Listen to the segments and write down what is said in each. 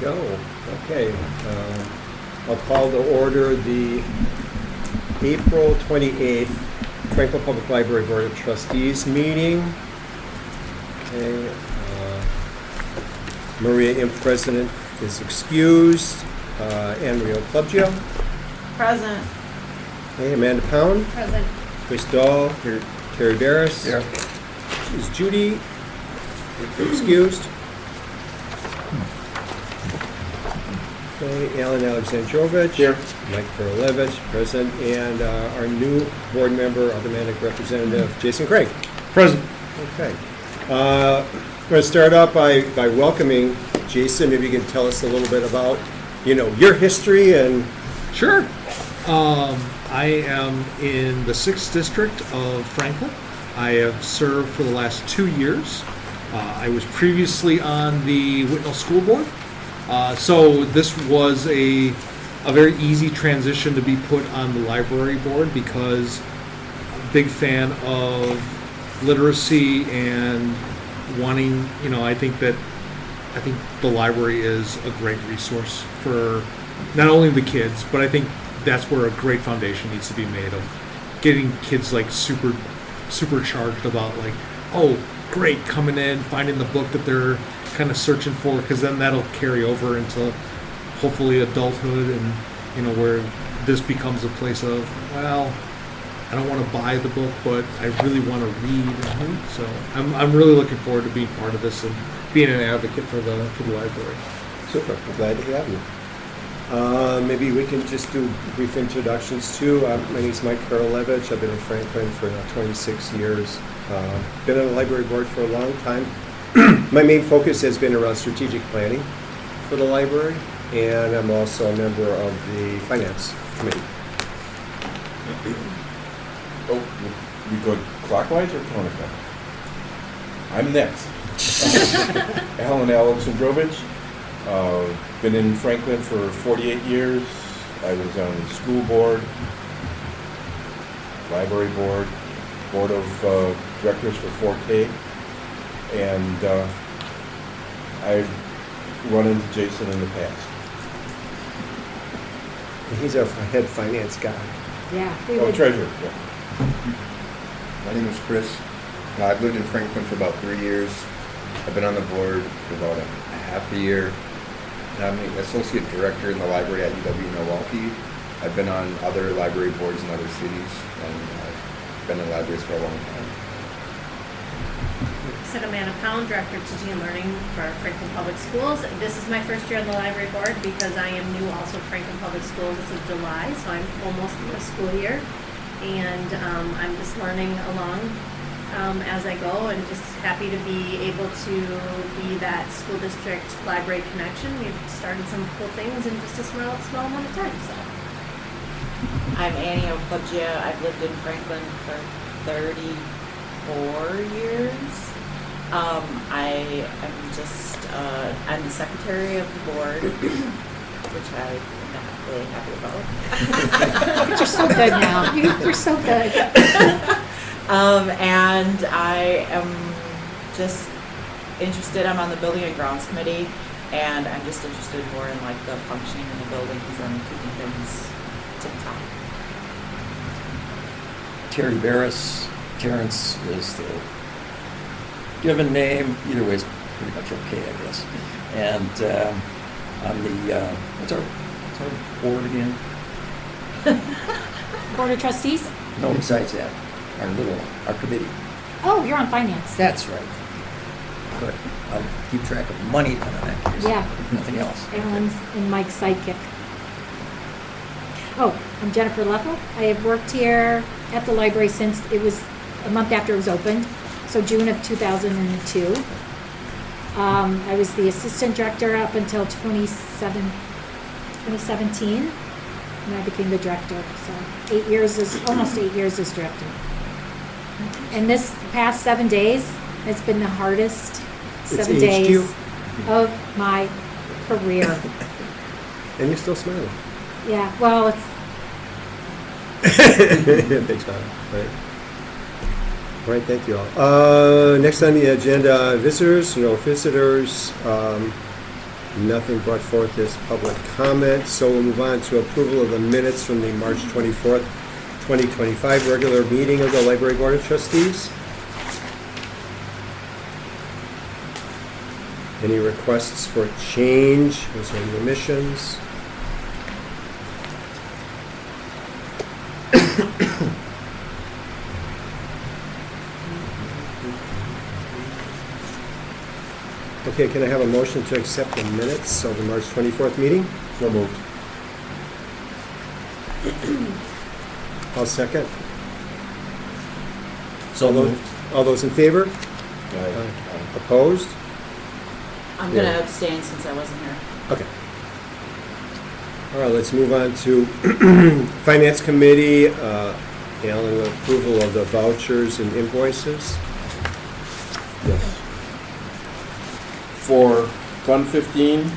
Go. Okay. I'll call to order the April 28th Franklin Public Library Board of Trustees meeting. Okay. Maria Imp, President, is excused. Anne Marie Clubgio. Present. Okay. Amanda Pound. Present. Chris Dahl. Here. Terry Barris. Here. Is Judy excused? Okay, Alan Alexandrovich. Here. Mike Karolevich, present, and our new board member, Automatic Representative, Jason Craig. Present. Okay. I'm going to start out by welcoming Jason. Maybe you can tell us a little bit about, your history and... Sure. I am in the 6th District of Franklin. I have served for the last 2 years. I was previously on the Whitnall School Board. So this was a very easy transition to be put on the library board because I'm a big fan of literacy and wanting, I think the library is a great resource for not only the kids, but I think that's where a great foundation needs to be made of getting kids like supercharged about like, oh, great, coming in, finding the book that they're kind of searching for, because then that'll carry over into hopefully adulthood and where this becomes a place of, well, I don't want to buy the book, but I really want to read. Mm-hmm. So I'm really looking forward to being part of this and being an advocate for the library. Super, I'm glad to have you. Maybe we can just do brief introductions too. My name is Mike Karolevich. I've been in Franklin for 26 years. Been on the library board for a long time. My main focus has been around strategic planning for the library, and I'm also a member of the finance committee. Oh, we go clockwise or counterclockwise? I'm next. Alan Alexandrovich. Been in Franklin for 48 years. I was on the school board, library board, board of directors for 4K, and I've run into Jason in the past. He's our head finance guy. Yeah. Treasurer. Yeah. My name is Chris. I've lived in Franklin for about 3 years. I've been on the board for about a half a year. And I'm the associate director in the library at UW-Milwaukee. I've been on other library boards in other cities, and I've been in libraries for a long time. Amanda Pound, Director of Teaching and Learning for Franklin Public Schools. This is my first year on the library board because I am new also at Franklin Public Schools as of July, so I'm almost in the school year. And I'm just learning along as I go, and just happy to be able to be that school district library connection. We've started some cool things in just a small amount of time. So I'm Annie O'Clubgia. I've lived in Franklin for 34 years. I am I'm the secretary of the board, which I'm not really happy about. But you're so good now. You're so good. And I am just interested. I'm on the Building and Grounds Committee, and I'm just interested more in like the functioning in the buildings and keeping things tip top. Terry Barris. Terrence is the given name. Either way is pretty much okay, I guess. And I'm the what's our board again? Board of Trustees? No, besides that, our committee. Oh, you're on finance. That's right. But I'll keep track of money then in that case. Yeah. Nothing else. Alan's and Mike's sidekick. Oh, I'm Jennifer Leffel. I have worked here at the library since it was a month after it was opened, so June of 2002. I was the assistant director up until 2017, and I became the director. So almost 8 years as director. And this past 7 days has been the hardest 7 days of my career. And you're still smiling. Yeah, well, it's... Thanks, man. Right. All right, thank you all. Next on the agenda, visitors. No visitors. Nothing brought forth as public comment, so we'll move on to approval of the minutes from the March 24th, 2025 regular meeting of the Library Board of Trustees. Any requests for change? Was there any omissions? Okay, can I have a motion to accept the minutes of the March 24th meeting? So moved. I'll second. So All those- moved. All those in favor? Aye. Opposed? I'm gonna Yeah. abstain since I wasn't here. Okay. All right, let's move on to Finance Committee. Alan, with approval of the vouchers and invoices. Yes. For Fund 15,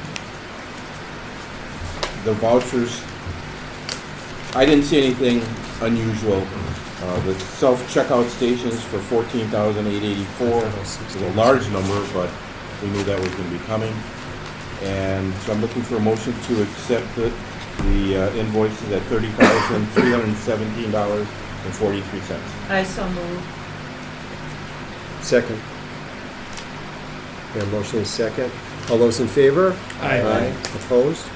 the vouchers, I didn't see anything unusual. The self-checkout stations for $14,884 is a large number, but we knew that was going to be coming. And so I'm looking for a motion to accept the invoices at $30,317.43. I so move. Second. Yeah, motion is second. All those in favor? Aye. Opposed?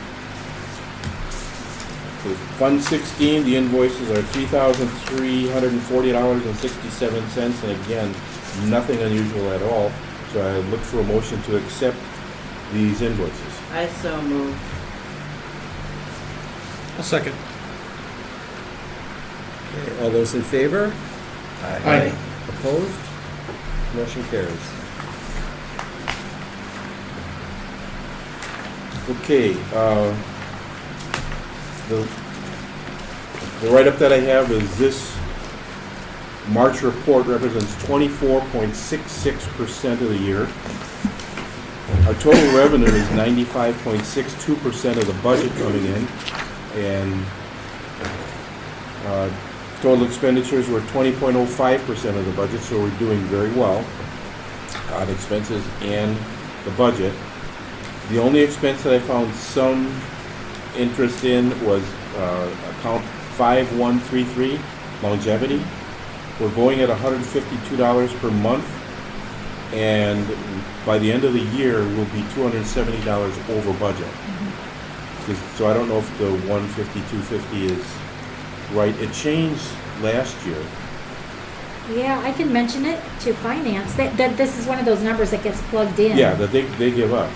For Fund 16, the invoices are $3,340.67, and again, nothing unusual at all. So I look for a motion to accept these invoices. I so move. A second. Okay, all those in favor? Aye. Opposed? Motion carries. Okay, the write-up that I have is this March report represents 24.66% of the year. Our total revenue is 95.62% of the budget coming in, and total expenditures were 20.05% of the budget, so we're doing very well on expenses and the budget. The only expense that I found some interest in was account 5133, longevity. We're going at $152 per month, and by the end of the year, we'll be $270 over budget. So I don't know if the 152.50 is right. It changed last year. Yeah, I can mention it to finance, that this is one of those numbers that gets plugged in. Yeah, that they give us,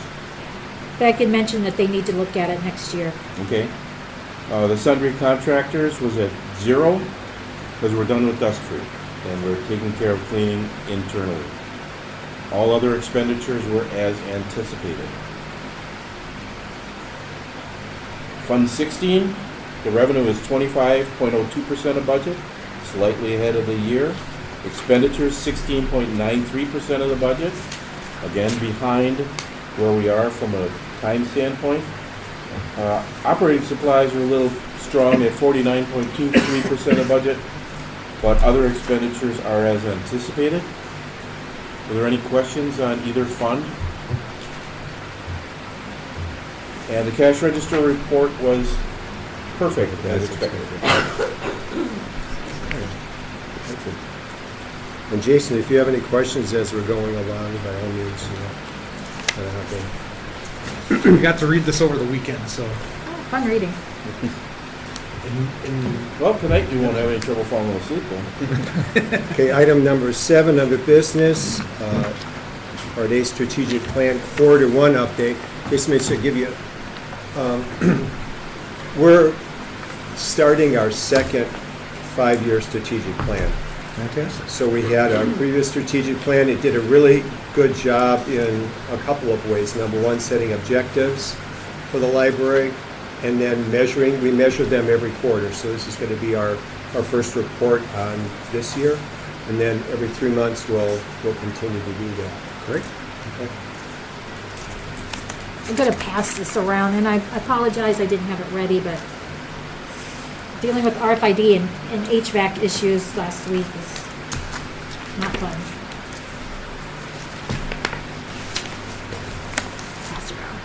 But I can mention that they need to look at it next year. okay? The sundry contractors was at 0, because we're done with dust free, and we're taking care of cleaning internally. All other expenditures were as anticipated. Fund 16, the revenue is 25.02% of budget, slightly ahead of the year. Expenditures, 16.93% of the budget, again behind where we are from a time standpoint. Operating supplies are a little strong at 49.23% of budget, but other expenditures are as anticipated. Are there any questions on either fund? And the cash register report was perfect as expected. And Jason, if you have any questions as we're going along, by all means, kind of have We got to read this over the weekend, so. Oh, fun reading. Well, tonight you won't have any trouble falling asleep then. Okay, item number 7 under business, our day strategic plan quarter 1 update. This may should give you, we're starting our second 5-year strategic plan. Fantastic. So we had our previous strategic plan. It did a really good job in a couple of ways. Number one, setting objectives for the library, and then measuring. We measure them every quarter. So this is going to be our first report on this year. And then every 3 months, we'll continue to do that. Great. Okay. I'm gonna pass this around, and I apologize I didn't have it ready, but dealing with RFID and HVAC issues last week is not fun. Pass around.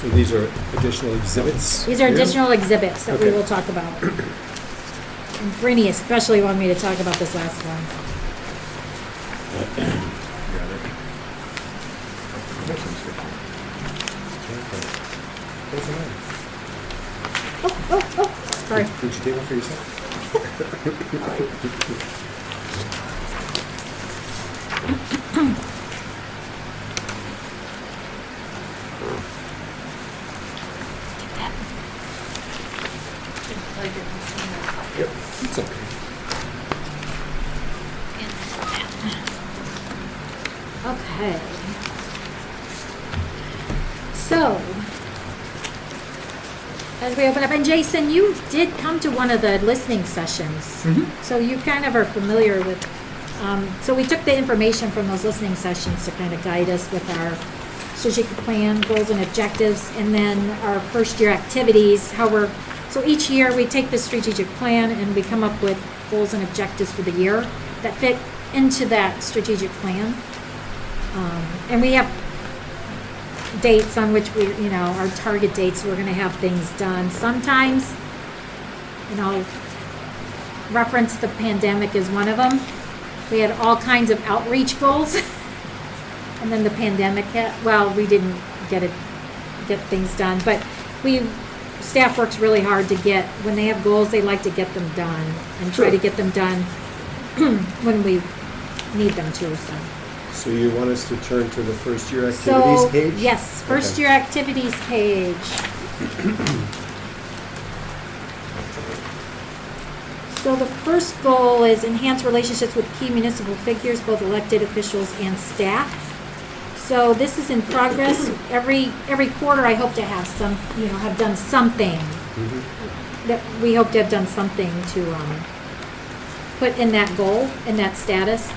So these are additional exhibits? These are here? additional exhibits that we Okay. will talk about. And Brittany especially wanted me to talk about this last one. Got it. Where's the knife? Oh, sorry. Did you take one for yourself? Yep, it's okay. Okay. So, as we open up, and Jason, you did come to one of the listening sessions. So you kind of are familiar with, so we took the information from those listening sessions to kind of guide us with our strategic plan, goals and objectives, and then our first year activities, so each year we take the strategic plan and we come up with goals and objectives for the year that fit into that strategic plan. And we have dates on which our target dates, we're gonna have things done. Sometimes, and I'll reference the pandemic as one of them, we had all kinds of outreach goals. And then the pandemic hit. Well, we didn't get things done, but staff works really hard to when they have goals, they like to get them done and try to get them done when we need them to, so. So you want us to turn to the first year activities So, page? yes, first Okay. year activities page. So the first goal is enhance relationships with key municipal figures, both elected officials and staff. So this is in progress. Every quarter, I hope to have have done something. That we hope to have done something to put in that goal, in that status.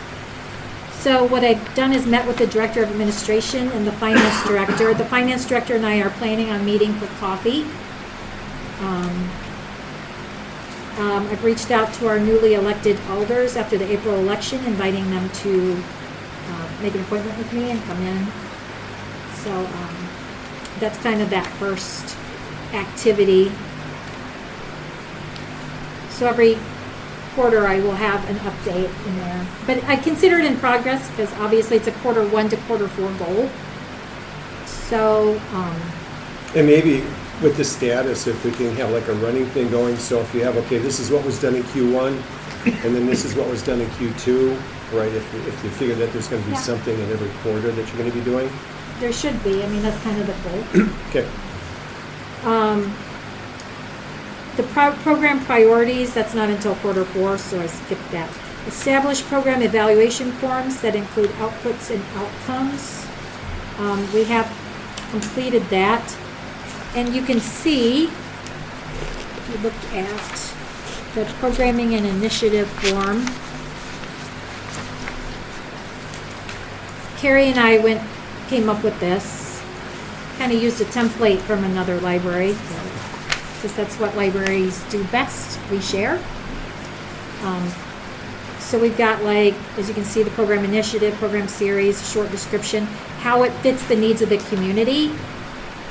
So what I've done is met with the Director of Administration and the Finance Director. The Finance Director and I are planning on meeting for coffee. I've reached out to our newly elected alders after the April election, inviting them to make an appointment with me and come in. So that's kind of that first activity. So every quarter I will have an update in there. But I consider it in progress because obviously it's a quarter 1 to quarter 4 goal. So, And maybe with the status, if we can have like a running thing going, so if you have, okay, this is what was done in Q1, and then this is what was done in Q2, right? If you figure that there's gonna be Yeah. something in every quarter that you're gonna be doing, there should be, I mean, that's kind of the goal. okay. The program priorities, that's not until quarter 4, so I skipped that. Establish program evaluation forms that include outputs and outcomes. We have completed that. And you can see, if you look at the programming and initiative form, Carrie and I came up with this, kind of used a template from another library, because that's what libraries do best, we share. So we've got, like, as you can see, the program initiative, program series, short description, how it fits the needs of the community,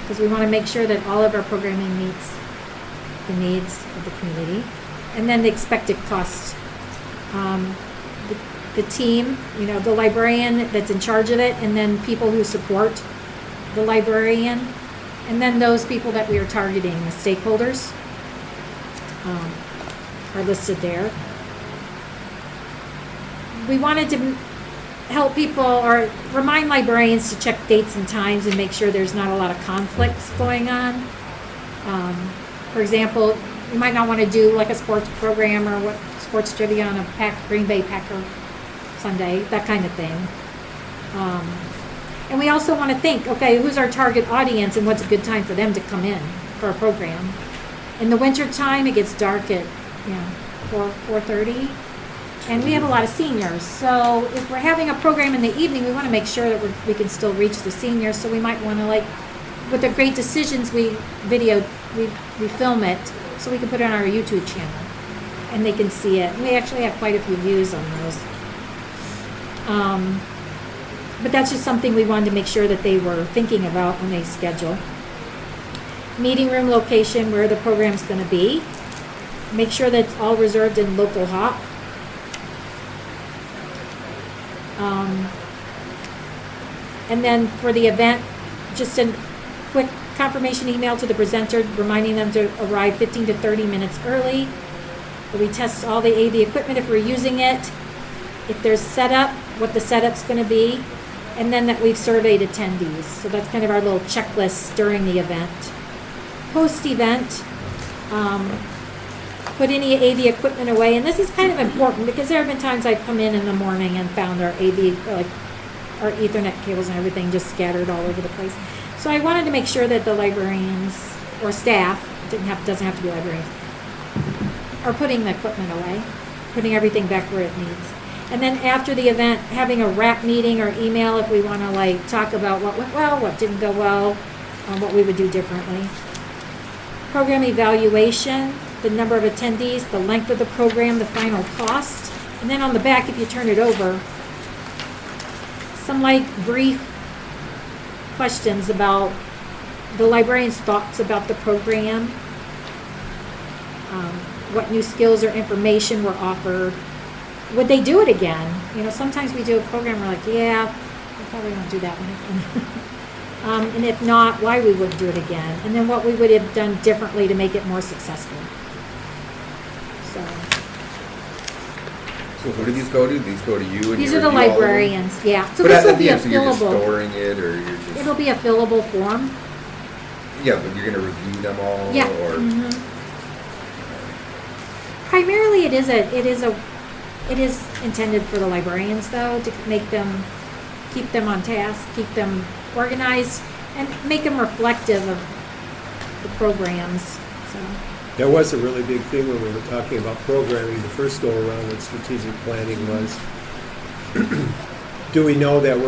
because we want to make sure that all of our programming meets the needs of the community. And then the expected cost. The team, the librarian that's in charge of it, and then people who support the librarian, and then those people that we are targeting, the stakeholders, are listed there. We wanted to help people or remind librarians to check dates and times and make sure there's not a lot of conflicts going on. For example, you might not want to do like a sports program or what sports trivia on a Green Bay Packer Sunday, that kind of thing. And we also want to think, okay, who's our target audience and what's a good time for them to come in for a program. In the winter time, it gets dark at 4:30. And we have a lot of seniors, so if we're having a program in the evening, we want to make sure that we can still reach the seniors. So we might want to, like, with the Great Decisions, we film it so we can put it on our YouTube channel, and they can see it. And we actually have quite a few views on those. But that's just something we wanted to make sure that they were thinking about when they schedule. meeting room location where the program's gonna be. Make sure that it's all reserved in local hop. And then for the event, just a quick confirmation email to the presenter reminding them to arrive 15 to 30 minutes early. We test all the AV equipment if we're using it. If there's setup, what the setup's going to be, and then that we've surveyed attendees. So that's kind of our little checklist during the event. Post-event, put any AV equipment away, and this is kind of important because there have been times I've come in the morning and found our AV, like our Ethernet cables and everything just scattered all over the place. So I wanted to make sure that the librarians or staff, doesn't have to be librarians, are putting the equipment away, putting everything back where it needs. And then after the event, having a wrap meeting or email if we want to like talk about what went well, what didn't go well, what we would do differently. Program evaluation, the number of attendees, the length of the program, the final cost. And then on the back, if you turn it over, some like brief questions about the librarian's thoughts about the program, what new skills or information were offered. Would they do it again? You know, sometimes we do a program, we're like, yeah, we probably won't do that one again. And if not, why we wouldn't do it again. And then what we would have done differently to make it more successful. So who do these go to? These go to you and These you are the review all of them? librarians, yeah. So But this at will the be a end, so you're just fillable, storing it, or you're just... it'll be a fillable form. Yeah, but you're gonna review them all, Yeah. or... Mhm. Primarily, it is intended for the librarians though, to make them, keep them on task, keep them organized, and make them reflective of the programs, so. That was a really big thing when we were talking about programming the first go around with strategic planning was, do we know that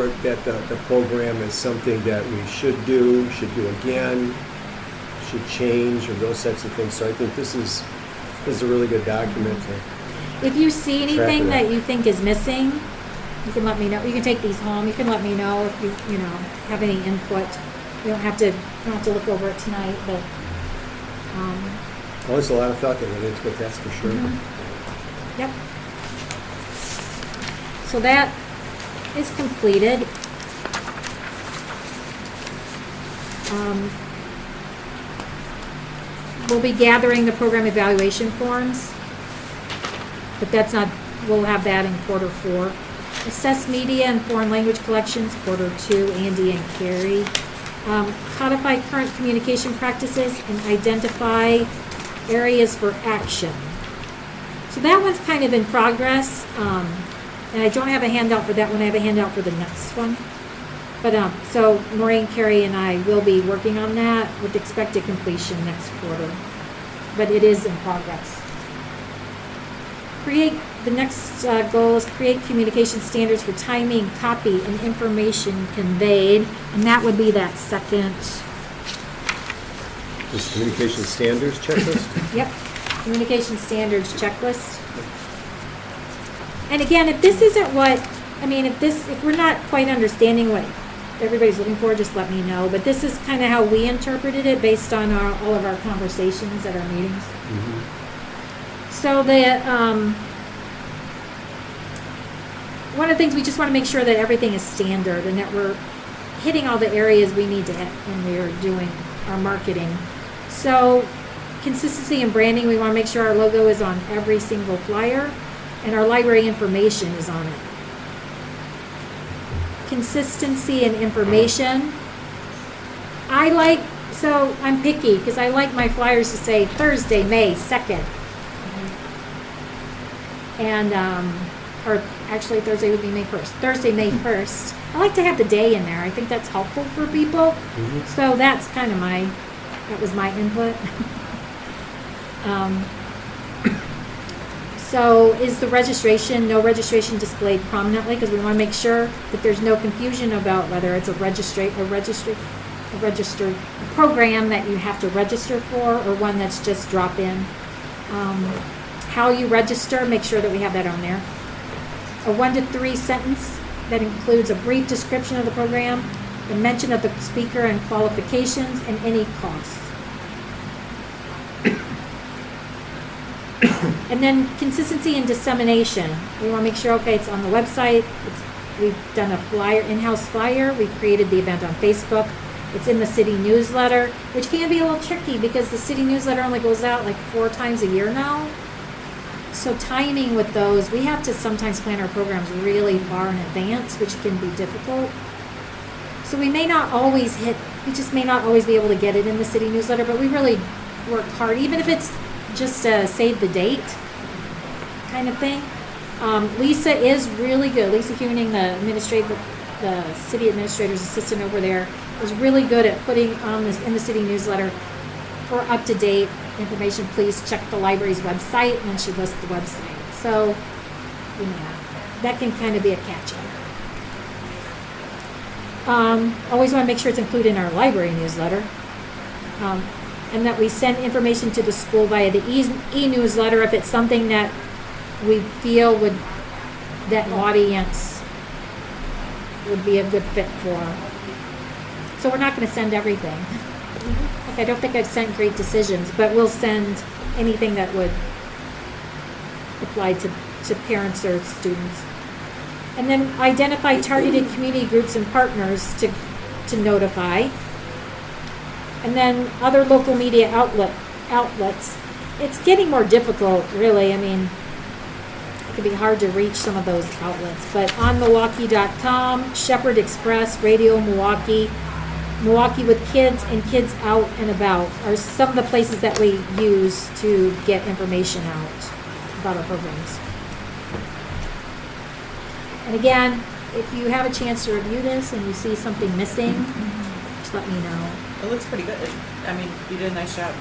the program is something that we should do again, should change, or those types of things. So I think this is a really good document to If you see Track anything it. that you think is missing, you can let me know. You can take these home. You can let me know if you have any input. You don't have to look over it tonight, but well, there's a lot of thought that went into it, that's for sure. yep. So that is completed. We'll be gathering the program evaluation forms, but we'll have that in Q4. Assess media and foreign language collections, Q2, Andy and Carrie. Codify current communication practices and identify areas for action. So that one's kind of in progress, and I don't have a handout for that one. I have a handout for the next one. But so Maureen, Carrie, and I will be working on that with expected completion next quarter. But it is in progress. The next goal is create communication standards for timing, copy, and information conveyed. And that would be that second, This communication standards checklist? yep, communication standards checklist. And again, if this isn't if we're not quite understanding what everybody's looking for, just let me know. But this is kind of how we interpreted it based on all of our conversations at our meetings. So one of the things, we just want to make sure that everything is standard and that we're hitting all the areas we need to hit when we're doing our marketing. So consistency and branding, we want to make sure our logo is on every single flyer and our library information is on it. Consistency and information. I'm picky because I like my flyers to say Thursday, May 2nd. And, or actually Thursday would be May 1st. Thursday, May 1st. I like to have the day in there. I think that's helpful for people. So that's kind of that was my input. So is the no registration displayed prominently, because we want to make sure that there's no confusion about whether it's a registered program that you have to register for or one that's just drop in. How you register, make sure that we have that on there. A 1 to 3 sentence that includes a brief description of the program, the mention of the speaker and qualifications, and any costs. And then consistency and dissemination. We want to make sure, okay, it's on the website. We've done a flyer, in-house flyer. We created the event on Facebook. It's in the city newsletter, which can be a little tricky because the city newsletter only goes out like 4 times a year now. So timing with those, we have to sometimes plan our programs really far in advance, which can be difficult. So we may not always we just may not always be able to get it in the city newsletter, but we really work hard, even if it's just a save the date kind of thing. Lisa is really good. Lisa Huning, the city administrator's assistant over there, is really good at putting on this in the city newsletter for up-to-date information. Please check the library's website, and then she lists the website. So, that can kind of be a catch-up. Always want to make sure it's included in our library newsletter. And that we send information to the school via the e-newsletter if it's something that we feel that audience would be a good fit for. So we're not going to send everything. Like, I don't think I've sent Great Decisions, but we'll send anything that would apply to parents or students. And then identify targeted community groups and partners to notify. And then other local media outlets. It's getting more difficult, really. I mean, it can be hard to reach some of those outlets. But on Milwaukee.com, Shepherd Express, Radio Milwaukee, Milwaukee with Kids, and Kids Out and About are some of the places that we use to get information out about our programs. And again, if you have a chance to review this and you see something missing, just let me know. It looks pretty good. I mean, you did a nice job.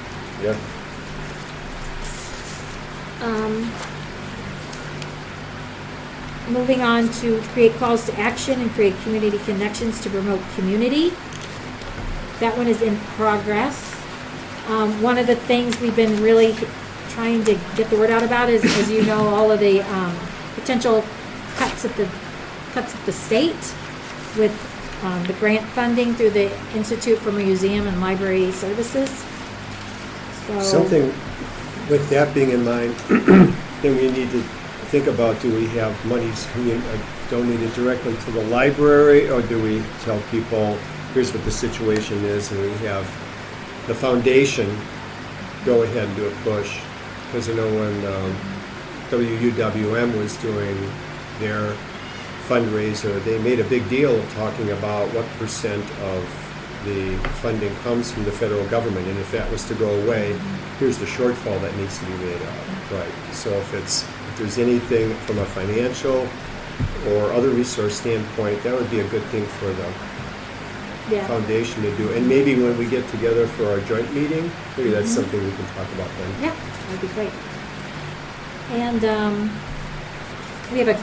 Yeah. Moving on to create calls to action and create community connections to promote community. That one is in progress. One of the things we've been really trying to get the word out about is, as you know, all of the potential cuts at the state with the grant funding through the Institute for Museum and Library Services. So, Something with that being in mind, then we need to think about, do we have monies donated directly to the library, or do we tell people, here's what the situation is, and we have the foundation go ahead and do a push? Because I know when WUWM was doing their fundraiser, they made a big deal of talking about what percent of the funding comes from the federal government, and if that was to go away, here's the shortfall that needs to be made up. Right. So if there's anything from a financial or other resource standpoint, that would be a good thing for the foundation to do. And maybe when we get together for our joint meeting, maybe that's something we can talk about then. Yeah, that'd be great. And we have a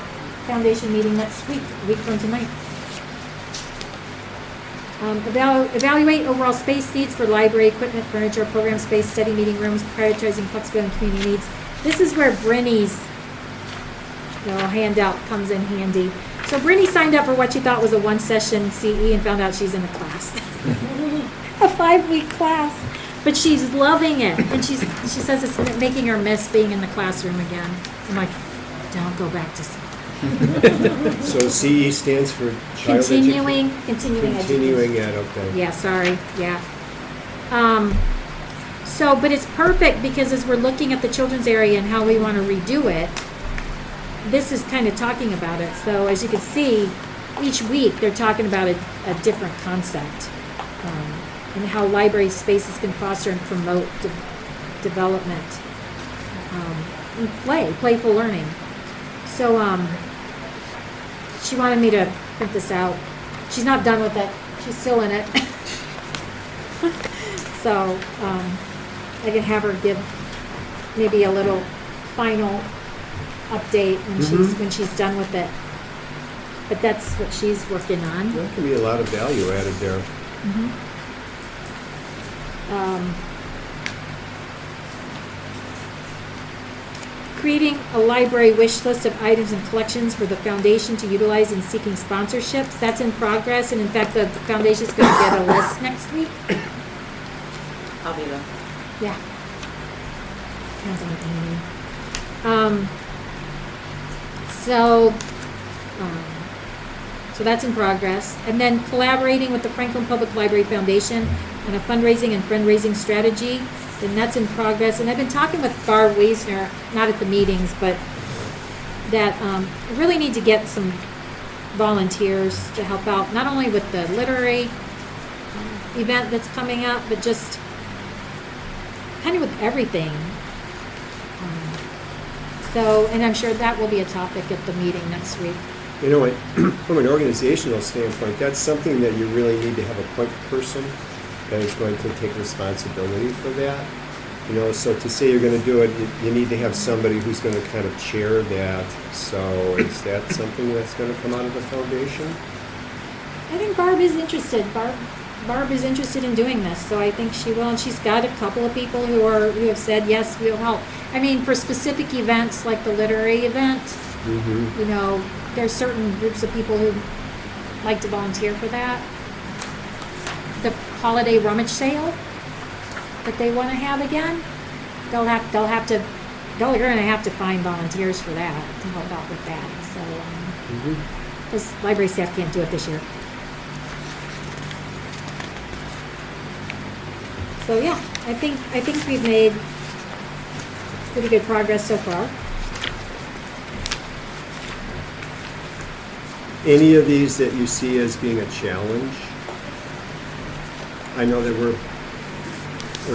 foundation meeting next week, a week from tonight. Evaluate overall space needs for library equipment, furniture, program space, study meeting rooms, prioritizing flexibility and community needs. This is where Brinny's handout comes in handy. So Brinny signed up for what she thought was a 1-session CE and found out she's in a class. A 5-week class. But she's loving it. And she says it's making her miss being in the classroom again. I'm like, don't go back to school. So CE stands for child Continuing Continuing education. ed, okay. Yeah, sorry, yeah. But it's perfect because as we're looking at the children's area and how we want to redo it, this is kind of talking about it. So as you can see, each week they're talking about a different concept and how library spaces can foster and promote development and playful learning. So she wanted me to print this out. She's not done with it. She's still in it. So I can have her give maybe a little final update when she's done with it. But that's what she's working on. There can be a lot of value added there. Creating a library wish list of items and collections for the foundation to utilize in seeking sponsorships. That's in progress, and in fact, the foundation's going to get a list next week. I'll be there. Yeah. Depends on what they need. Um, so, so that's in progress. And then collaborating with the Franklin Public Library Foundation on a fundraising and fundraising strategy, and that's in progress. And I've been talking with Barb Wiesner, not at the meetings, but that I really need to get some volunteers to help out, not only with the literary event that's coming up, but just kind of with everything. So, and I'm sure that will be a topic at the meeting next week. You know what, from an organizational standpoint, that's something that you really need to have a point person that is going to take responsibility for that. You know, so to say you're going to do it, you need to have somebody who's going to kind of chair that. So is that something that's going to come out of the foundation? I think Barb is interested. Barb is interested in doing this, so I think she will. And she's got a couple of people who have said yes, we'll help. I mean, for specific events like the literary event, Mm-hmm. you know, there's certain groups of people who like to volunteer for that. The holiday rummage sale that they want to have again, they're going to have to find volunteers for that to help out with that. So, because library staff can't do it this year. So yeah, I think we've made pretty good progress so far. Any of these that you see as being a challenge? I know that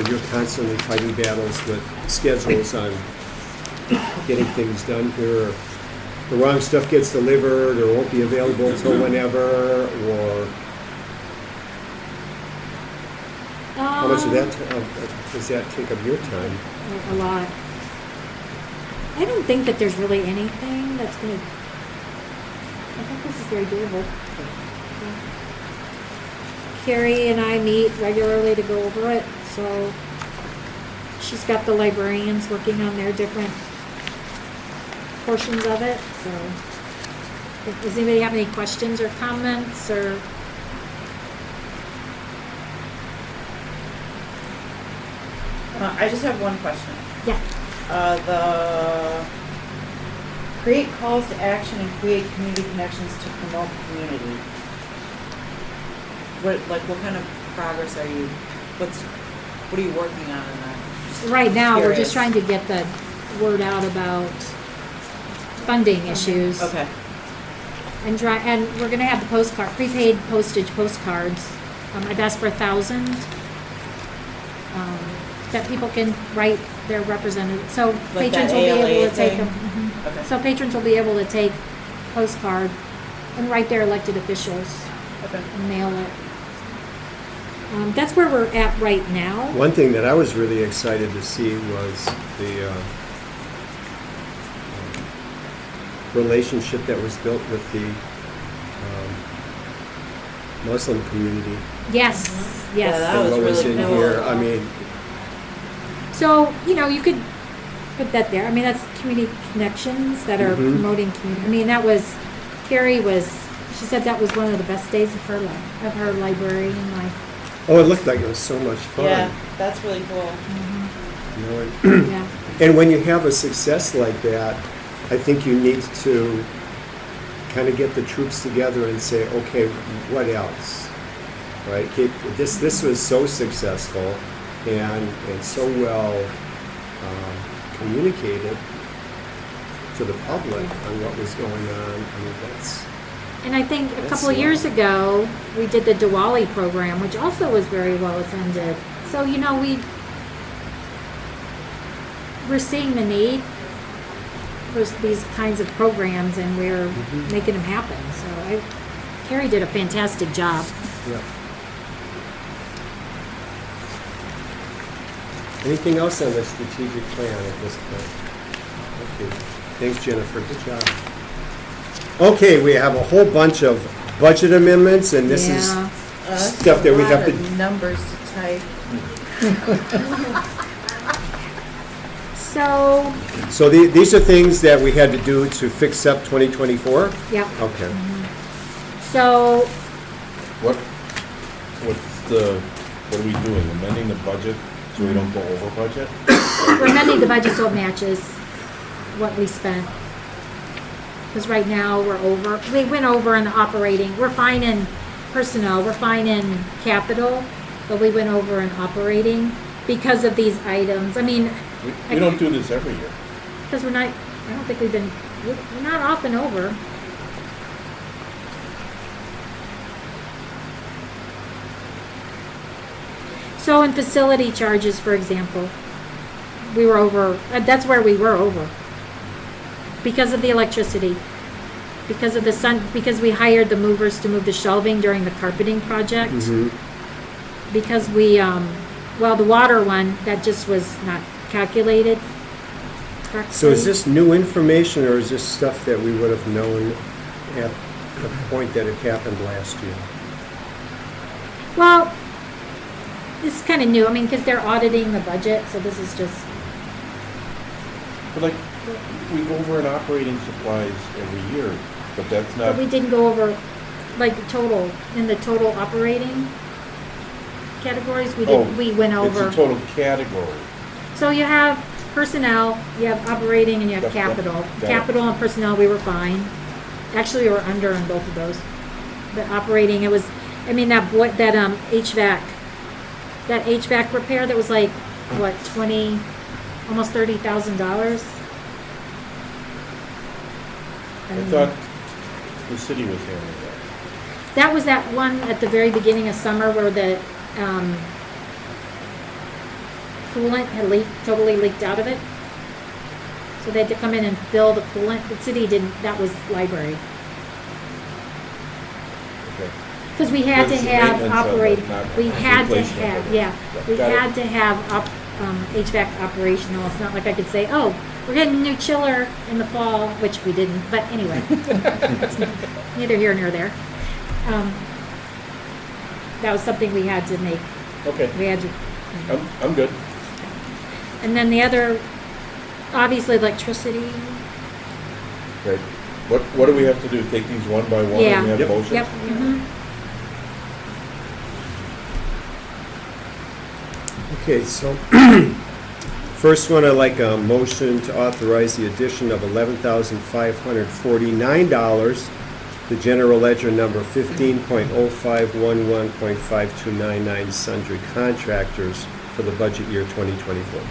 you're constantly fighting battles with schedules on getting things done here. The wrong stuff gets delivered or won't be available until whenever, or how much of that does that take up your time? A lot. I don't think that there's really anything that's going to. I think this is very doable. Carrie and I meet regularly to go over it, so she's got the librarians working on their different portions of it. So, does anybody have any questions or comments or? I just have one question. Yeah. The create calls to action and create community connections to promote community. What kind of progress are you? What are you working on in that? Just Right now, we're curious. just trying to get the word out about funding issues. Okay. And we're gonna have the prepaid postage postcards. I've asked for 1,000, that people can write their representative, so Like patrons that will be able ALA to take thing? them. Mhm. Okay. So patrons will be able to take postcard and write their elected officials Okay. and mail it. That's where we're at right now. One thing that I was really excited to see was the relationship that was built with the Muslim community. Yes, yes. Yeah, that And was what was really in cool. here. I mean, So, you could put that there. I mean, that's community connections that are Mhm. promoting community. I mean, Carrie she said that was one of the best days of her life, of her librarian life. oh, it looked like it was so much fun. Yeah, that's really cool. You know, and, Yeah. and when you have a success like that, I think you need to kind of get the troops together and say, okay, what else? Right? This was so successful and so well communicated to the public on what was going on. I mean, that's And I think a That's couple of years long. ago, we did the Diwali program, which also was very well attended. So, we're seeing the need for these kinds of programs, and we're making them happen. So, Carrie did a fantastic job. yeah. Anything else on the strategic plan at this point? Okay. Thanks, Jennifer. Good job. Okay, we have a whole bunch of budget amendments, and this is Yeah. stuff that we have to. Numbers to type. So, So these are things that we had to do to fix up 2024? yeah. Okay. So, What are we doing? Amending the budget so we don't go over budget? we're amending the budget so it matches what we spent. Because right now we're over, we went over in the operating, we're fine in personnel, we're fine in capital, but we went over in operating because of these items. I mean, We don't do this every year. because we're not, I don't think we're not often over. So in facility charges, for example, we were over, that's where we were over. Because of the electricity, because of the sun, because we hired the movers to move the shelving during the carpeting project. Because we, well, the water one, that just was not calculated correctly. So is this new information, or is this stuff that we would have known at the point that it happened last year? Well, this is kind of new, I mean, because they're auditing the budget, so this is just, But like, we go over in operating supplies every year, but that's not, but we didn't go over, like, total, in the total operating categories, we didn't, we went over. It's a total category. So you have personnel, you have operating, and you have Yep, yep. capital. Got it. Capital and personnel, we were fine. Actually, we were under on both of those. But operating, it was, I mean, that HVAC repair, that was like, what, almost $30,000? I thought the city was handling that. That was that one at the very beginning of summer where the coolant had totally leaked out of it. So they had to come in and fill the coolant. The city didn't, that was library. Okay. Because we had to That's the have maintenance of it, operating, not we had to replacement have, of it. yeah. We Got it. had to have HVAC operational. It's not like I could say, oh, we're getting a new chiller in the fall, which we didn't, but anyway. It's neither here nor there. That was something we had to make, Okay, we had to. I'm good. And then the other, obviously electricity. Right. What do we have to do? Take these one by one Yeah. and we have Yep. motions? Yep. Mhm. Okay, so first one, I'd like a motion to authorize the addition of $11,549 to general ledger number 15.0511.5299 sundry contractors for the budget year 2024.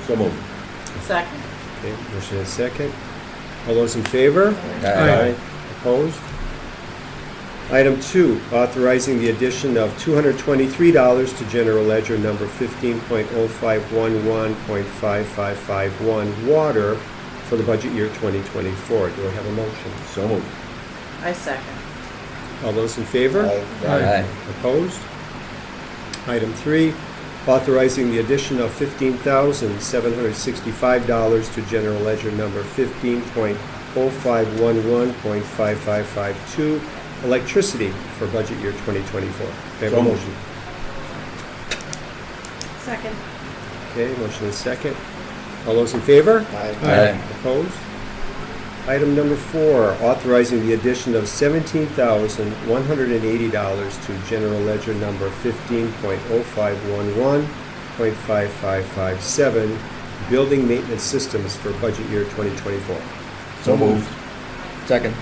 So moved. Second. Okay, motion and second. All those in favor? Aye. Opposed? Item 2, authorizing the addition of $223 to general ledger number 15.0511.5551 water for the budget year 2024. Do I have a motion? So moved. I second. All those in favor? Aye. Opposed? Item 3, authorizing the addition of $15,765 to general ledger number 15.0511.5552 electricity for budget year 2024. Do I have So a moved. motion? Second. Okay, motion is second. All those in favor? Aye. Opposed? Item number 4, authorizing the addition of $17,180 to general ledger number 15.0511.5557 building maintenance systems for budget year 2024. So moved. Second.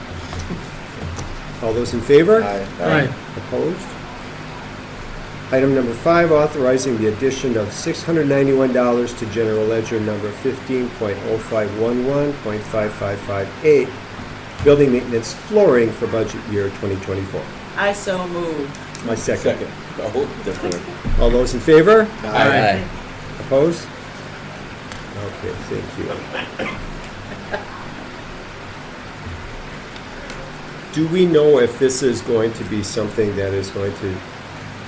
All those in favor? Aye. Opposed? Item number 5, authorizing the addition of $691 to general ledger number 15.0511.5558 building maintenance flooring for budget year 2024. I so moved. My second. Oh, different. All those in favor? Aye. Opposed? Okay, thank you. Do we know if this is going to be something that is going to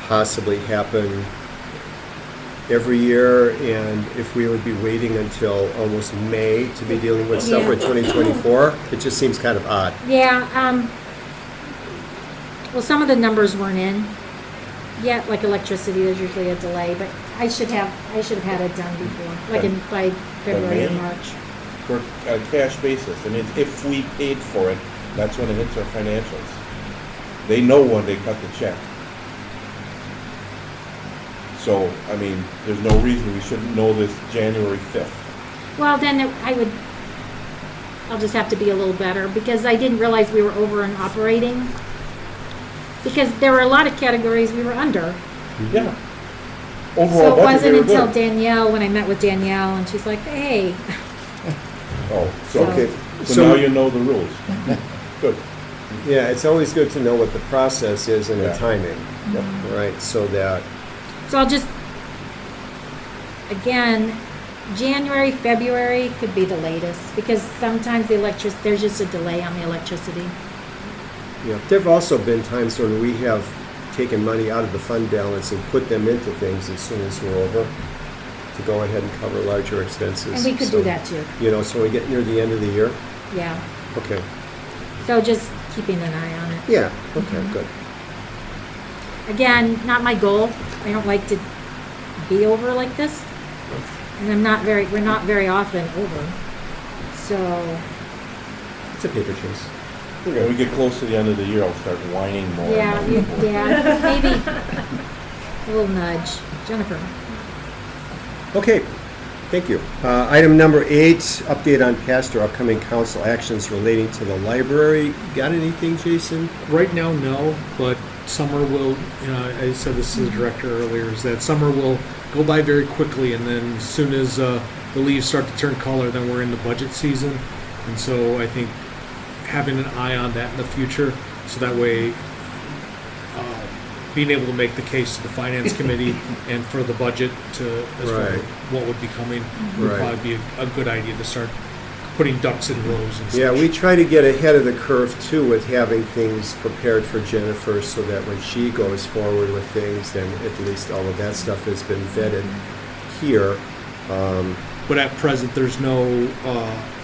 possibly happen every year, and if we would be waiting until almost May to be dealing with stuff for Yeah. 2024? It just seems kind of odd. Yeah, well, some of the numbers weren't in yet, like electricity, there's usually a delay, but I should have had it done before, like by February or May? March. For a cash basis. I mean, if we paid for it, that's when it hits our financials. They know when they cut the check. So, I mean, there's no reason we shouldn't know this January 5th. Well, then I would I'll just have to be a little better because I didn't realize we were over in operating. Because there were a lot of categories we were under. Yeah. So Overall it budget, wasn't they were until good. Danielle, when I met with Danielle, and she's like, hey, Oh, so, Okay, so now you know the rules. Good. yeah, it's always good to know what the process is and the Yeah. timing, Yep. right? So that, so I'll just, again, January, February could be the latest because sometimes there's just a delay on the electricity. yeah, there've also been times when we have taken money out of the fund balance and put them into things as soon as we're over to go ahead and cover larger expenses. And we could So, do that too, You know, so when we get near the end of the year, yeah. okay, So just keeping an eye on it. yeah, okay, good. Again, not my goal. I don't like to be over like this. And we're not very often over. So, It's a paper chase. We're When we good. get close to the end of the year, I'll start whining more. yeah, and more. maybe a little nudge. Jennifer. Okay, thank you. Item number 8, update on past or upcoming council actions relating to the library. Got anything, Jason? Right now, no, but summer will, I said this to the director earlier, is that summer will go by very quickly, and then as soon as the leaves start to turn color, then we're in the budget season. And so I think having an eye on that in the future, so that way being able to make the case to the finance committee and for the budget to, as far as Right. what would be coming, would Right. probably be a good idea to start putting ducks in rows and Yeah, such. we try to get ahead of the curve too with having things prepared for Jennifer so that when she goes forward with things, then at least all of that stuff has been vetted here. But at present, there's no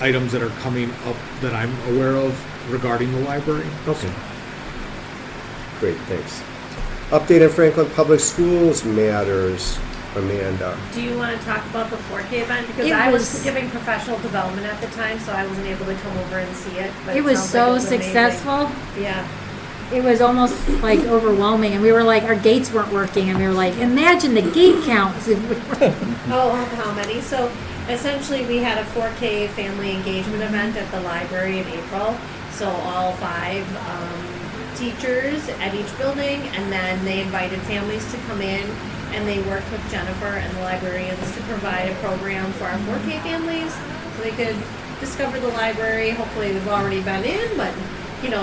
items that are coming up that I'm aware of regarding the library. Okay. Great, thanks. Update on Franklin Public Schools matters, Amanda. Do you want to talk about the 4K event? Because It I was was- giving professional development at the time, so I wasn't able to come over and see it. But It was sounds so like amazing. successful. Yeah. It was almost like overwhelming. And we were like, our gates weren't working. And we were like, imagine the gate counts. If we were. Oh, how many? So essentially, we had a 4K family engagement event at the library in April. So all 5 teachers at each building, and then they invited families to come in, and they worked with Jennifer and the librarians to provide a program for our 4K families, so they could discover the library. Hopefully, they've already been in, but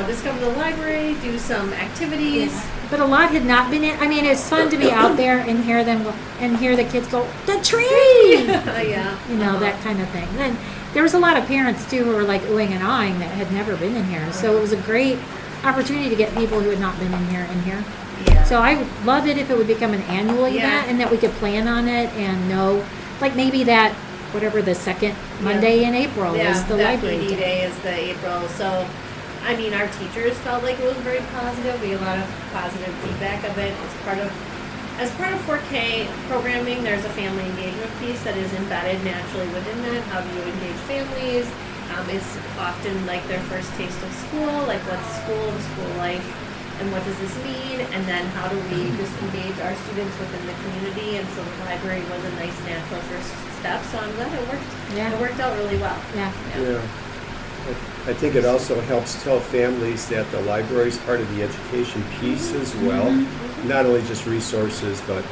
discover the library, do some activities. But a lot had not been in. I mean, it's fun to be out there and hear them and hear the kids go, the tree! Yeah. That kind of thing. Then there was a lot of parents too who were like oohing and ahhing that had never been in here. So it was a great opportunity to get people who had not been in here. Yeah. So I would love it if it would become an annual Yeah. event and that we could plan on it and know, like maybe that, whatever the second Monday in April is the that library PD day. day is the April. So, I mean, our teachers felt like it was very positive. We had a lot of positive feedback of it. As part of 4K programming, there's a family engagement piece that is embedded naturally within that. How do you engage families? It's often like their first taste of school, like what's school, the school life, and what does this mean? And then how do we just engage our students within the community? And so the library was a nice natural first step. So I'm glad it worked. Yeah. It worked out really well. Yeah. Yeah. I think it also helps tell families that the library is part of the education piece as well. Not only just resources, but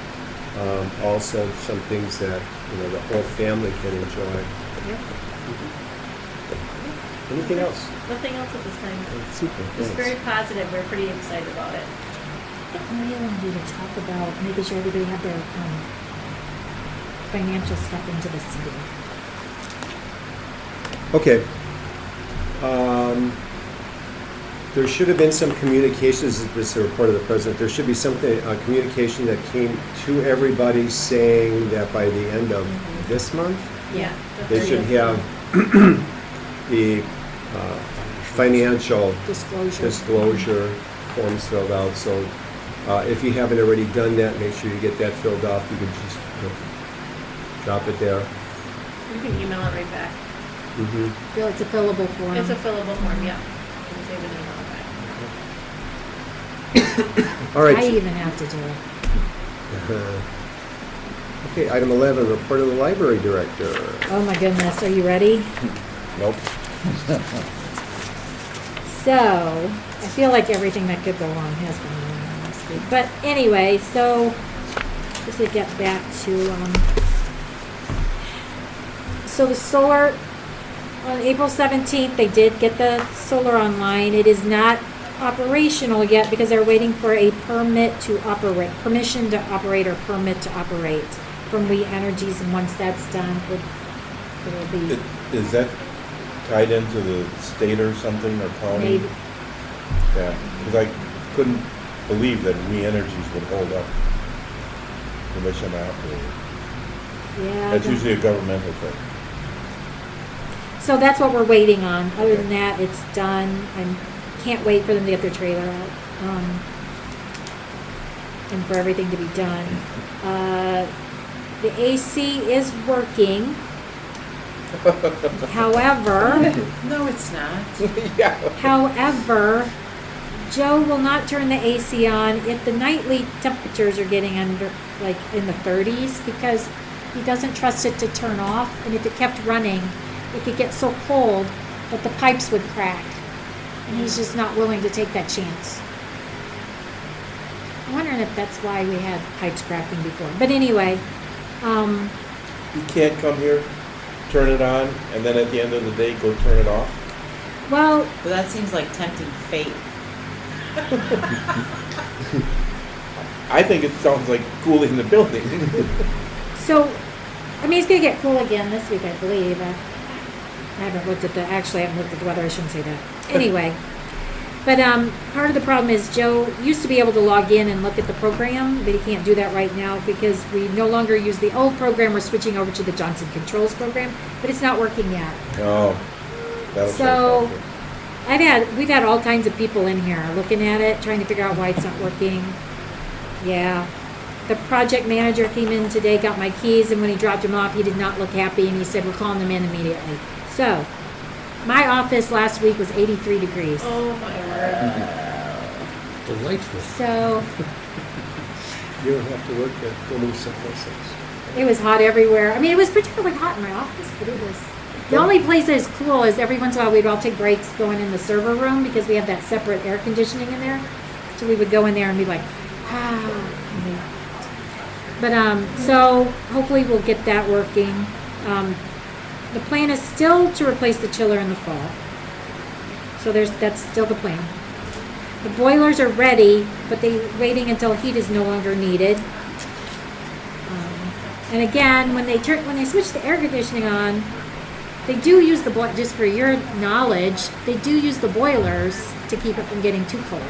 also some things that the whole family can enjoy. Yep. Anything else? Nothing else at this time. Super. Just Thanks. very positive. We're pretty excited about it. What do you want to do to talk about making sure everybody have their financial stuff into the city? Okay. There should have been some communications, this is a report of the president, there should be something, communication that came to everybody saying that by the end of this month, Yeah. they should have the financial disclosure forms filled out. So if you haven't already done that, make sure you get that filled out. You can just drop it there. You can email it right back. Feel it's a fillable form. It's a fillable form, yeah. You can save an email back. All right. I even have to do it. Okay, item 11, report of the library director. Oh my goodness, are you ready? Nope. So, I feel like everything that could go wrong has gone wrong this week. But anyway, so, just to get back to, so the solar, on April 17th, they did get the solar online. It is not operational yet because they're waiting for a permit to operate, permission to operate or permit to operate from We Energies, and once that's done, it'll be Is that tied into the state or something, or county? maybe. Yeah, because I couldn't believe that We Energies would hold up permission to operate. Yeah. That's the- usually a governmental thing. So that's what we're waiting on. Other than that, it's done. I can't wait for them to get their trailer out. And for everything to be done. The AC is working. However, No, it's not. however, Joe will not turn the AC on if the nightly temperatures are getting under, like, in the 30s, because he doesn't trust it to turn off. And if it kept running, it could get so cold that the pipes would crack. And he's just not willing to take that chance. I'm wondering if that's why we had pipes cracking before. But anyway, You can't come here, turn it on, and then at the end of the day, go turn it off? well, But that seems like tempting fate. I think it sounds like cooling the building. so, I mean, it's gonna get cool again this week, I believe. I haven't looked at actually I haven't looked at the weather, I shouldn't say that. Anyway, but part of the problem is Joe used to be able to log in and look at the program, but he can't do that right now because we no longer use the old program. We're switching over to the Johnson Controls program, but it's not working yet. Oh, that'll So, solve we've had all kinds of people in here looking at it, trying to figure out why it's not working. Yeah. The project manager came in today, got my keys, and when he dropped them off, he did not look happy, and he said, we're calling them in immediately. So, my office last week was 83 degrees. Oh my word. Delightful. So, You don't have to work there, go move someplace else. it was hot everywhere. I mean, it was particularly hot in my office, but it was... The only place that is cool is every once in a while we'd all take breaks going in the server room because we have that separate air conditioning in there. So we would go in there and be like, ah. But, so hopefully we'll get that working. The plan is still to replace the chiller in the fall. So that's still the plan. The boilers are ready, but they're waiting until heat is no longer needed. And again, when they switch the air conditioning on, they do use just for your knowledge, they do use the boilers to keep it from getting too cold.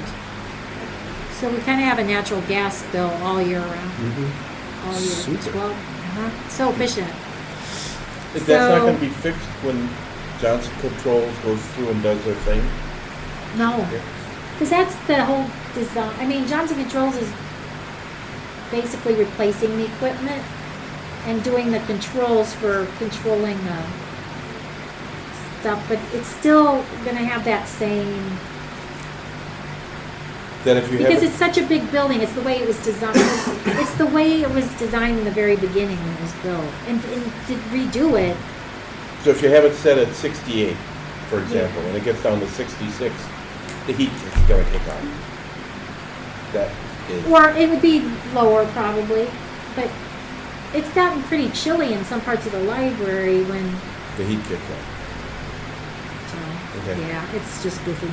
So we kind of have a natural gas bill all year round. All year. Super. Well, so efficient. If that's not So- gonna be fixed when Johnson Controls goes through and does their thing? No, because that's the whole design. I mean, Johnson Controls is basically replacing the equipment and doing the controls for controlling the stuff, but it's still going to have that same, Then if you have, because it- it's such a big building. It's the way it was designed. It's the way it was designed in the very beginning when it was built, and to redo it. so if you have it set at 68, for example, and it gets down to 66, the heat is gonna kick on. That is, Or it would be lower probably, but it's gotten pretty chilly in some parts of the library when, the heat kicks on. so, Okay. yeah, it's just goofy.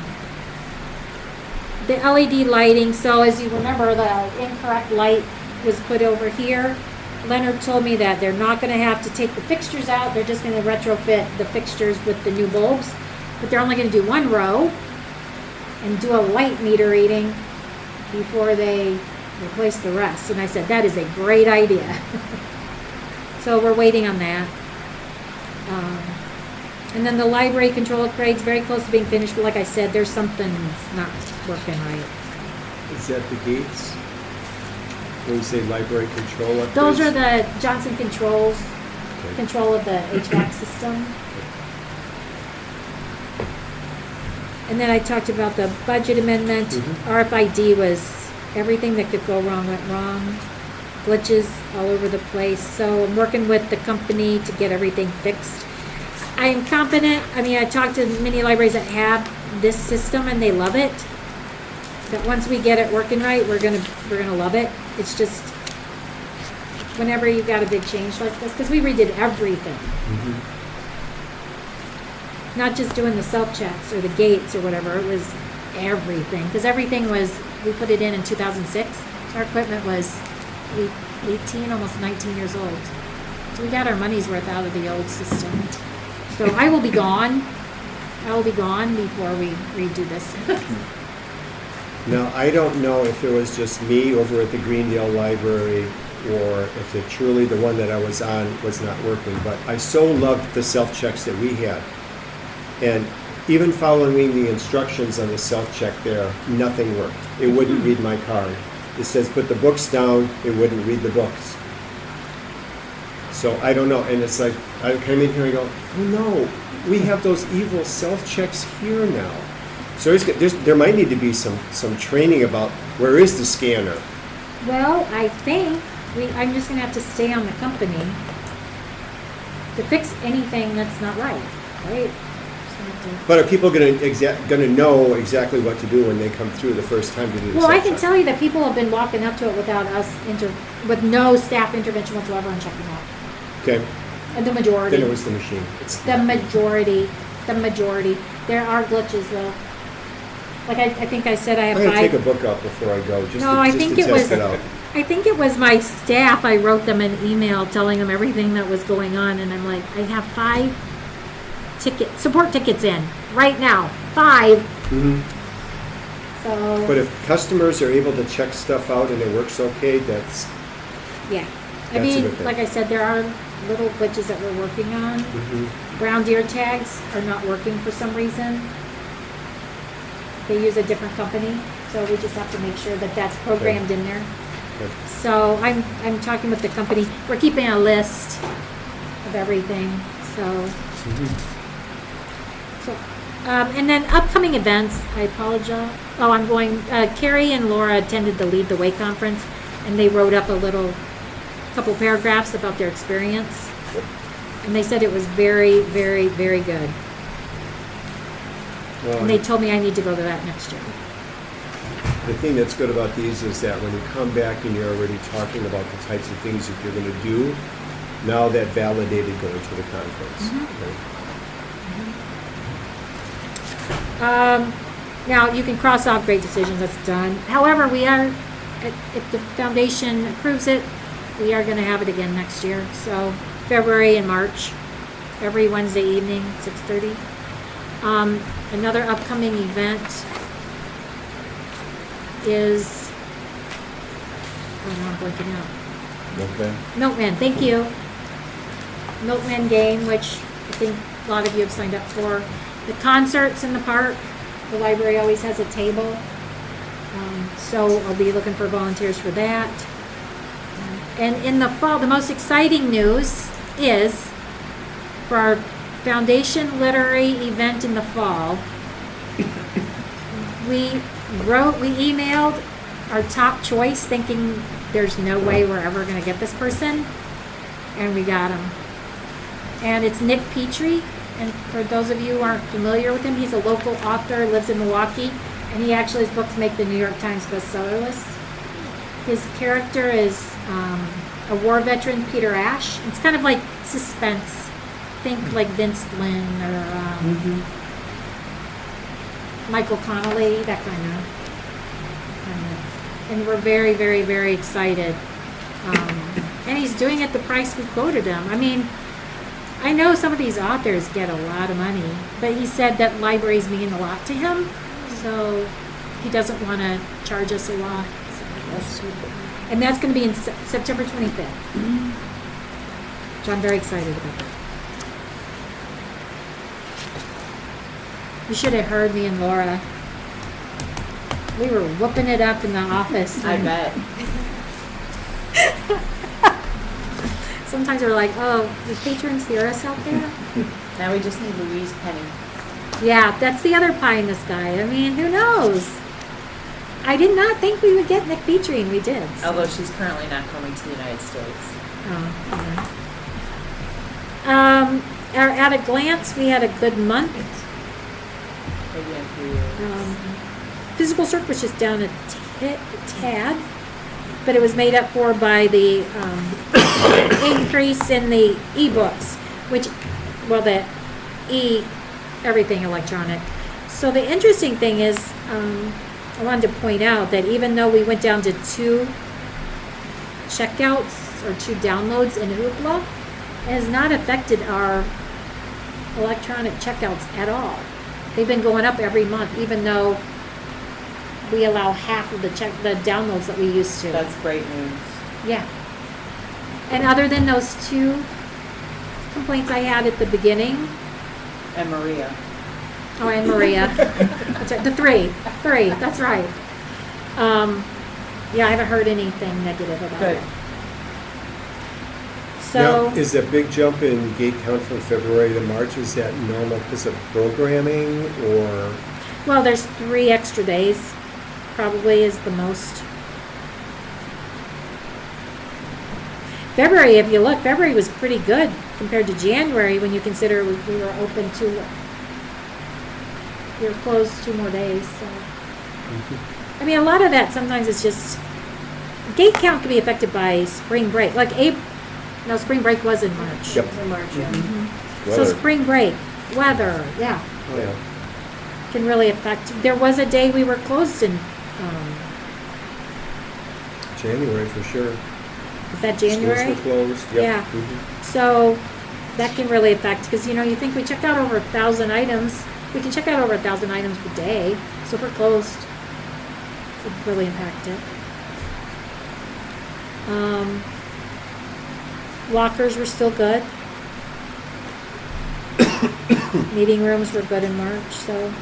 The LED lighting, so as you remember, the incorrect light was put over here. Leonard told me that they're not gonna have to take the fixtures out, they're just gonna retrofit the fixtures with the new bulbs, but they're only gonna do one row and do a light meter reading before they replace the rest. And I said, that is a great idea. So we're waiting on that. And then the library control upgrade's very close to being finished, but like I said, there's something not working right. Is that the gates? When you say library control upgrades? Those are the Johnson Controls, Okay. control of the HVAC system. And then I talked about the budget amendment. RFID was, everything that could go wrong went wrong. Glitches all over the place. So I'm working with the company to get everything fixed. I am confident, I mean, I talked to many libraries that have this system and they love it. That once we get it working right, we're gonna love it. It's just, whenever you've got a big change like this, because we redid everything. Not just doing the self-checks or the gates or whatever, it was everything. Because everything was, we put it in 2006. Our equipment was 18, almost 19 years old. So we got our money's worth out of the old system. So I will be gone. I will be gone before we redo this. Now, I don't know if it was just me over at the Greendale Library or if it truly the one that I was on was not working, but I so loved the self-checks that we had. And even following the instructions on the self-check there, nothing worked. It wouldn't read my card. It says put the books down, it wouldn't read the books. So I don't know, and it's like, I come in here and go, oh no, we have those evil self-checks here now. So there might need to be some training about where is the scanner. Well, I think I'm just gonna have to stay on the company to fix anything that's not right? So I have to- But are people gonna know exactly what to do when they come through the first time to do the Well, I self-check? can tell you that people have been walking up to it without us with no staff intervention whatsoever and checking out. Okay, And the majority. then it was the machine. It's The majority. There are glitches though. Like I think I said I have I'm gonna take a 5. book out before I go, just No, to, I just think to it test was. it out. I think it was my staff. I wrote them an email telling them everything that was going on, and I'm like, I have 5 support tickets in right now. 5. Mhm. So But if customers are able to check stuff out and it works okay, that's, yeah. I That's a mean, good thing. like I said, there are little glitches that we're working on. Brown deer tags are not working for some reason. They use a different company, so we just have to make sure that that's programmed in there. Okay. So I'm talking with the company. We're keeping a list of everything. And then upcoming events. I apologize. Oh, I'm going. Carrie and Laura attended the Lead the Way conference, and they wrote up a couple paragraphs about their experience, and they said it was very, very, very good. well, And they told me I need to go to that next year. the thing that's good about these is that when you come back and you're already talking about the types of things that you're gonna do, now that validated going to the conference. Okay. Now, you can cross off great decisions, that's done. However, we are, if the foundation approves it, we are gonna have it again next year. So February and March, every Wednesday evening, 6:30. Another upcoming event is, oh no, I'm blanking out. Okay. Milkman, thank you. Milkman game, which I think a lot of you have signed up for. The concerts in the park, the library always has a table. So I'll be looking for volunteers for that. And in the fall, the most exciting news is for our foundation literary event in the fall, we emailed our top choice thinking there's no way we're ever going to get this person, and we got him. And it's Nick Petrie, and for those of you who aren't familiar with him, he's a local author, lives in Milwaukee, and his books make the New York Times bestseller list. His character is a war veteran, Peter Ash. It's kind of like suspense. Think like Vince Flynn or Michael Connolly, that kind of. And we're very, very, very excited. And he's doing it the price we quoted him. I mean, I know some of these authors get a lot of money, but he said that libraries mean a lot to him, so he doesn't want to charge us a lot. So and that's going to be in September 25th. So I'm very excited about that. You should have heard me and Laura. We were whooping it up in the office. I bet. Sometimes we're like, oh, do patrons hear us out there? Now we just need Louise Penny. Yeah, that's the other pie in the sky. I mean, who knows? I did not think we would get Nick Petrie, and we did. So. Although she's currently not coming to the United States. Oh, at a glance, we had a good month. Maybe in a few years. Physical circ was just down a tad, but it was made up for by the increase in the e-books, which, well, the everything electronic. So the interesting thing is, I wanted to point out that even though we went down to 2 checkouts or 2 downloads in Hoopla, it has not affected our electronic checkouts at all. They've been going up every month, even though we allow half of the downloads that we used to. That's great news. Yeah. And other than those 2 complaints I had at the beginning, And Maria. oh, and Maria, that's right, the 3, that's right. Yeah, I haven't heard anything negative about Good. it. So, Now, is that big jump in gate count from February to March, is that normal because of programming or? well, there's 3 extra days, probably is the most. February, if you look, February was pretty good compared to January when you consider we were open we were closed 2 more days, so. I mean, a lot of that sometimes is just, gate count can be affected by spring break, like no, spring break was in March. Yep. In March, yeah. So Weather. spring break, weather, yeah, Oh, yeah. can really affect. There was a day we were closed in, January for sure. is that January? Schools were closed, yep. Yeah. Mhm. So that can really affect, because you think we checked out over 1,000 items. We can check out over 1,000 items per day. So if we're closed, it would really impact it. Lockers were still good. Meeting rooms were good in March, so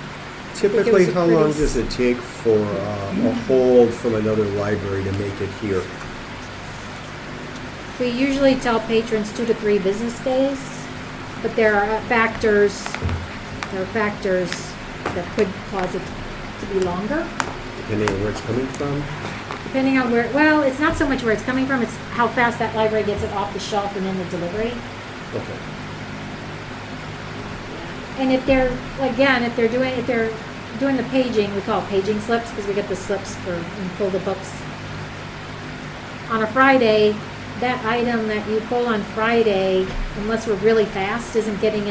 Typically, was a how long pretty- does it take for a hold from another library to make it here? we usually tell patrons 2 to 3 business days, but there are factors that could cause it to be longer. Depending on where it's coming from? Depending on well, it's not so much where it's coming from, it's how fast that library gets it off the shelf and in the delivery. Okay. And if they're doing the paging, we call it paging slips, because we get the slips and pull the books. On a Friday, that item that you pull on Friday, unless we're really fast, isn't going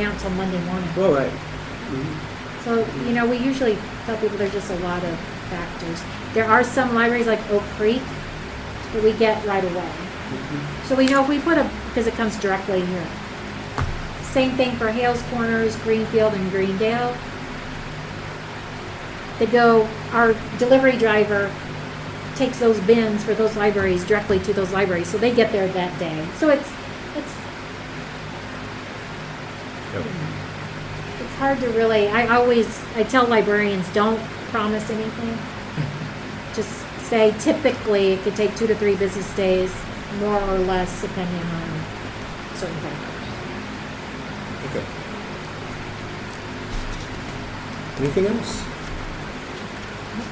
out until Monday morning. All right. So, we usually tell people there's just a lot of factors. There are some libraries like Oak Creek that we get right away. So we know if we because it comes directly here. Same thing for Hales Corners, Greenfield, and Greendale. Our delivery driver takes those bins for those libraries directly to those libraries, so they get there that day. So it's Yep. It's hard to really, I tell librarians, don't promise anything. Just say typically it could take 2 to 3 business days, more or less, depending on certain factors. Okay. Anything else?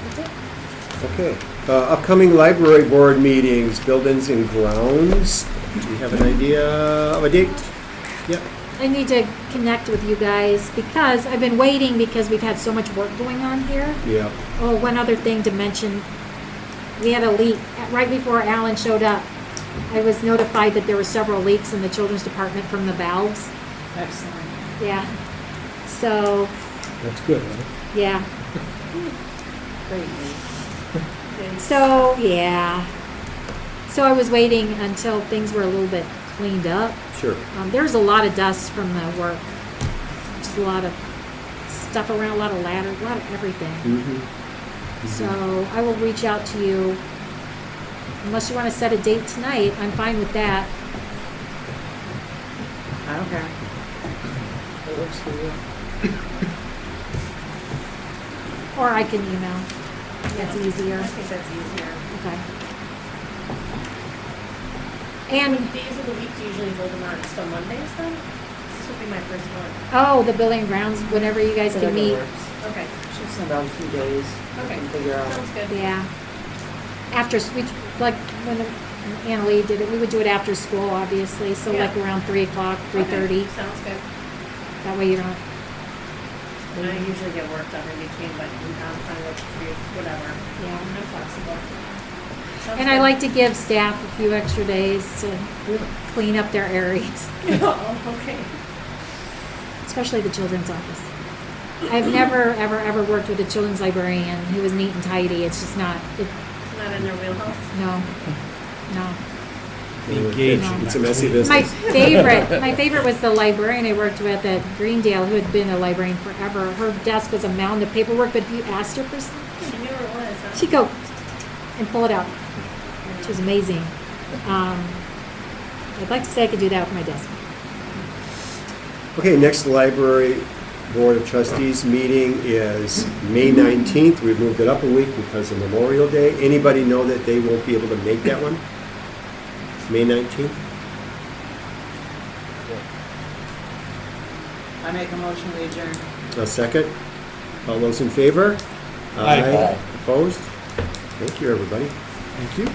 That's it. Okay. Upcoming library board meetings, buildings and grounds. Do you have an idea of a date? Yep. I need to connect with you guys because I've been waiting because we've had so much work going on here. Yeah. Oh, one other thing to mention. We had a leak right before Alan showed up. I was notified that there were several leaks in the children's department from the valves. Excellent. Yeah. So, That's good, huh? yeah. Great news. So, yeah. So I was waiting until things were a little bit cleaned up. Sure. There was a lot of dust from the work. Just a lot of stuff around, a lot of ladders, a lot of everything. Mm-hmm. So I will reach out to you. Unless you want to set a date tonight, I'm fine with that. I don't care. It works for you. Or I can email. That's easier. I think that's easier. Okay. And And, days of the week do you usually hold them on? Still Mondays then? This would be my first one. oh, the building and grounds, whenever you guys can Whatever meet. works. Okay. Should send out a few days. We Okay. can figure out. Sounds good. Yeah. After, when And Annalee did it. We would do it after school, obviously, so Yeah. like around 3 o'clock, 3:30. Okay, sounds good. That way you don't. And I usually get work done in between, but I'm fine with whatever. Yeah. I'm flexible. Sounds And I good. like to give staff a few extra days to clean up their areas, Oh, okay. especially the children's office. I've never, ever worked with a children's librarian who was neat and tidy. It's just not, Not in their wheelhouse. no. Engaged. It's a messy My business. my favorite was the librarian I worked with at Greendale, who had been a librarian forever. Her desk was a mound of paperwork, but if you asked her for something, She knew where it was, huh? she'd go and pull it out. She was amazing. I'd like to say I could do that with my desk. Okay, next library Board of Trustees meeting is May 19th. We've moved it up a week because of Memorial Day. Anybody know that they won't be able to make that one? May 19th? I make a motion, we adjourn. A second? All those in favor? Aye. Opposed? Thank you, everybody. Thank you.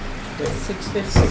6:50.